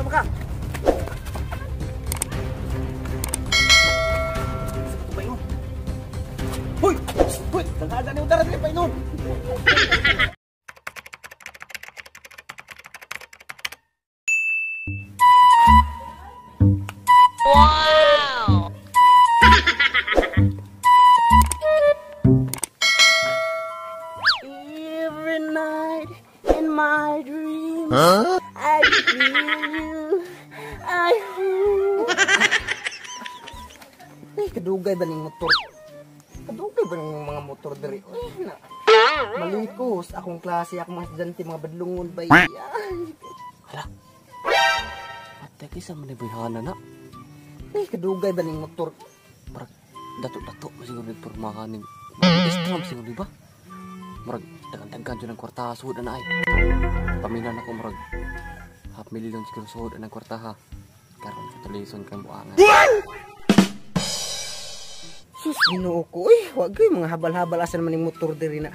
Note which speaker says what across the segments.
Speaker 1: Sama ka. Painom. Hoy! Hoy! Nagada ni udara dili painom.
Speaker 2: Wow!
Speaker 3: Every night in my dreams, I feel you. Kadugay ba ning motor? Kadugay ba ning mga motor diri? Uy na. Malikos akong klase, akong mga estudyante, mga badlungon ba yan?
Speaker 1: Hala. Ate kisa man ibihana na.
Speaker 3: Kadugay ba ning motor?
Speaker 1: Marag dato-dato siguro ni pormahanin. Strum siguro di ba? Marag dagan-dagan jud ang kwarta suod na ay. Paminan ako marag half million siguro suod ang kwarta ha. Karon sa television kang buangan.
Speaker 3: Sus, Ginoo ko. Uy, wag kay mga habal-habal asa naman ning motor diri na.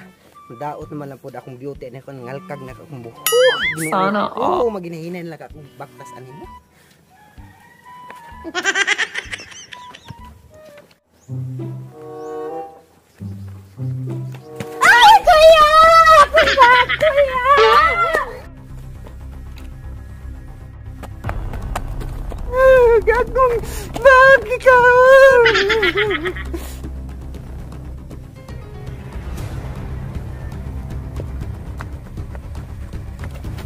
Speaker 3: Daot naman lang pod akong beauty na kon ngalkag na akong buhok.
Speaker 2: Sana
Speaker 3: oo, maginahinan lang akong baktas ani mo. Ay, kuya! Kuya! Gagong bag ikaw!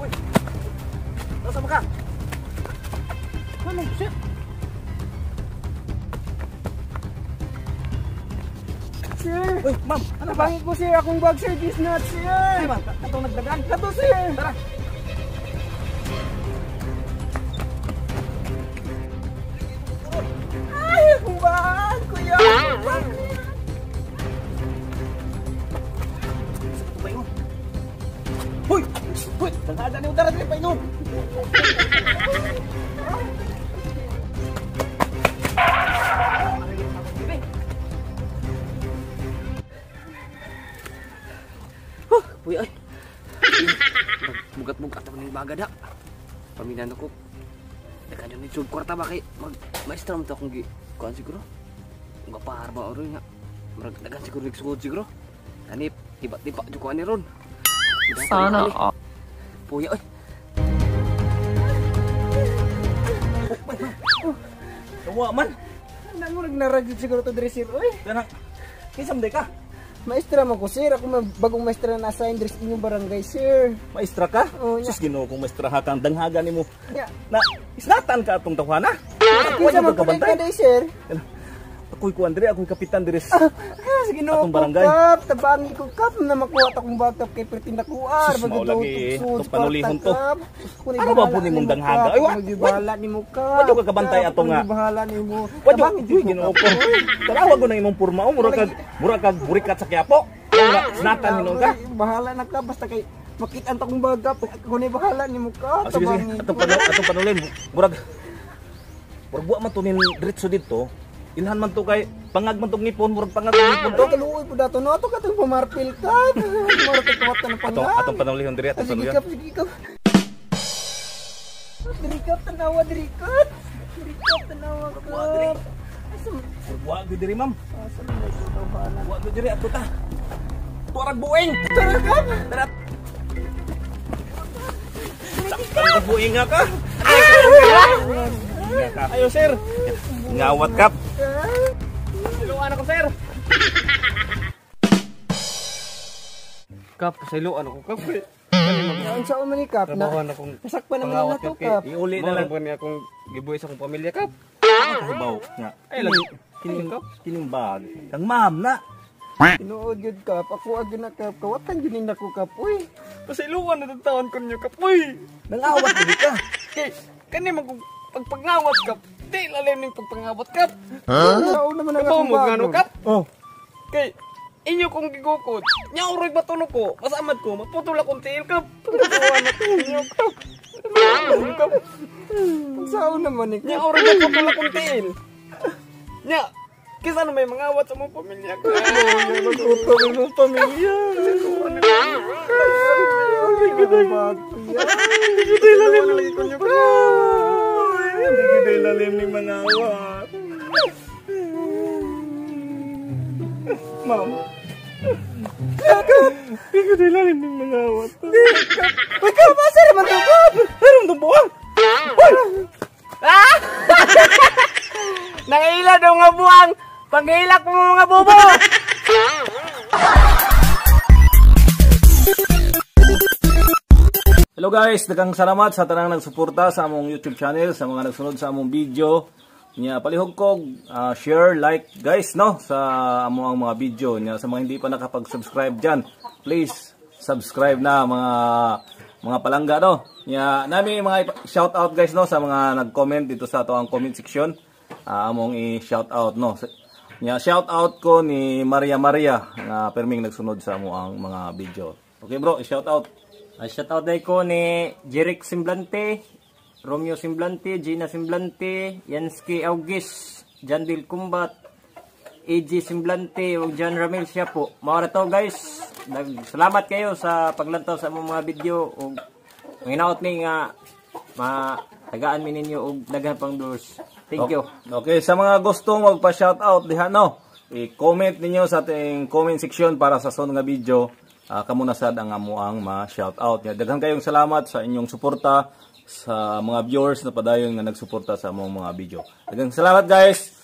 Speaker 1: Uy! Sama ka. Ano shit?
Speaker 3: Sir!
Speaker 1: Uy, ma'am, ano ba?
Speaker 3: Bangit po sir, akong bag sir, this not sir!
Speaker 1: Ay, ma'am, katong nagdagan.
Speaker 3: Kato sir!
Speaker 1: Tara.
Speaker 3: Ay, akong bag, kuya!
Speaker 1: Painom. Hoy! Hoy! Nagada ni udara dili painom. Uy, ay. Mugat-mugat naman yung baga da. Paminan ako. Dagan yun yung sub kwarta ba kay maestra mo ito akong kuhaan siguro. Kung kapahar ba oro nga. Dagan siguro nagsugod siguro. Kanip, tiba-tiba yung kuhaan ni Ron.
Speaker 2: Sana
Speaker 1: Puya, oy. Kawa man.
Speaker 3: Nang mo nagnaragid siguro to diri sir, oy.
Speaker 1: Kana. Kisam day ka.
Speaker 3: Maestra mo ko sir, ako bagong maestra na assign diri sa inyong barangay sir.
Speaker 4: Maestra ka?
Speaker 3: Oo,
Speaker 4: Sus Ginoo kung maestra ha kang danghaga nimo.
Speaker 3: Ya.
Speaker 4: Na isnatan ka atong tawhana.
Speaker 3: Kinsa man ko day sir?
Speaker 4: Ako'y kuan diri, ako'y kapitan diri.
Speaker 3: Sige no,
Speaker 4: Atong barangay.
Speaker 3: kap, tabangi ko kap na makuha ta kong bagtap kay pertinda kuar.
Speaker 4: Sus, mao lagi, itong panulihon to. Ano
Speaker 3: ba
Speaker 4: ba po nimong danghaga? Ay, wa-
Speaker 3: Bahala nimo ka.
Speaker 4: Wadyo ka kabantay ato nga.
Speaker 3: Bahala nimo.
Speaker 4: Wadyo, uy Ginoo ko. Tawag ko na imong purma o mura ka burikat sa Quiapo. Nga sinatan hinon ka.
Speaker 3: Bahala na ka basta kay makita ta kong bagap. Ako ni bahala nimo ka.
Speaker 4: Sige sige, atong panulin. Murag wa man to nin diretso dito. Ilhan man to kay pangag man tong ngipon, murag pangag ng ngipon to.
Speaker 3: Kaluoy po dato no ato katong pamarpil ka. Mura ta kawat na pangag.
Speaker 4: Atong panulihon diri, atong
Speaker 3: Sige
Speaker 4: panulihon.
Speaker 3: kap, sige kap. Diri kap tanawa diri kap. Diri kap tanawa kap.
Speaker 4: Wa gyud diri ma'am.
Speaker 3: Asa man ito tawhana?
Speaker 4: Wa gyud diri ato ta. Tuarag buing.
Speaker 3: Tara kap.
Speaker 4: Tara. Saktan buing nga ka. Ayo sir. Ngawat kap.
Speaker 1: Siluan ako, sir. Kap, siluan ako, kap.
Speaker 3: Ang sa man ni kap na.
Speaker 1: Trabahan akong
Speaker 3: Pasakpan naman na to kap.
Speaker 4: Iuli na lang.
Speaker 1: Mao lang akong gibuhi sa akong pamilya, kap.
Speaker 4: Kahibaw nga.
Speaker 1: Ay, lagi.
Speaker 4: Kining bag. Kang ma'am na.
Speaker 3: Tinuod gyud kap. Ako ag na kap. Kawatan gyud nako kap. Uy.
Speaker 1: Pasiluan na taon ko niyo, kap. Uy!
Speaker 4: Nangawat dili ka.
Speaker 1: Kay, kani man kung pagpangawat, kap. Di lalim ng pagpangawat, kap.
Speaker 3: Sao naman ang
Speaker 1: Kabaw mo,
Speaker 3: akong
Speaker 1: gano,
Speaker 3: bago.
Speaker 1: kap.
Speaker 4: Oh.
Speaker 1: Kay, inyo kong gigukod. Nyauroy batuno ko. Masamad ko. Maputol akong tiil, kap. Pagkakuha na to inyo, kap. Kap.
Speaker 3: Sao naman ni kap.
Speaker 1: Nyauroy maputol akong tiil. Nya, kisa na may mangawat sa mong pamilya, kap.
Speaker 3: Nagtutoy mo pamilya. Ay, gano'n ba?
Speaker 1: Hindi lalim ng ko niyo, kap.
Speaker 4: Bigyan na ilalim ni mga awat. Ma'am. Bigyan na ilalim ni mga awat.
Speaker 3: Ikaw, masa naman to ko?
Speaker 4: Meron itong buwang.
Speaker 3: Nangila daw nga buwang. Panghilak mo mga bobo.
Speaker 4: Hello guys, daghang salamat sa tanang nagsuporta sa among YouTube channel, sa mga nagsunod sa among video. Nya palihog ko share, like guys no sa among mga video nya. Sa mga hindi pa nakapag-subscribe diyan, please subscribe na mga palangga no. Nya nami mga shout out guys no sa mga nag-comment dito sa ato ang comment section. Among i-shout out no. Nya shout out ko ni Maria nga perming nagsunod sa among mga video. Okay bro, i-shout out.
Speaker 5: Shoutout day ko ni Jeric Semblante, Romeo Semblante, Gina Semblante, Yansky August, Jandil Kumbat, AG Semblante, ug John Ramil siya po. Mga to guys, salamat kayo sa paglantaw sa mga video ug hinaot mi nga tagaan mi ninyo ug daghan pang doors. Thank you.
Speaker 4: Okay, sa mga gustong magpa-shoutout diha no, i-comment ninyo sa ating comment section para sa sunod nga video. Kamo na sad ang amuang ma-shoutout. Daghan kayong salamat sa inyong suporta sa mga viewers na padayon nga nagsuporta sa among mga video. Daghang salamat guys.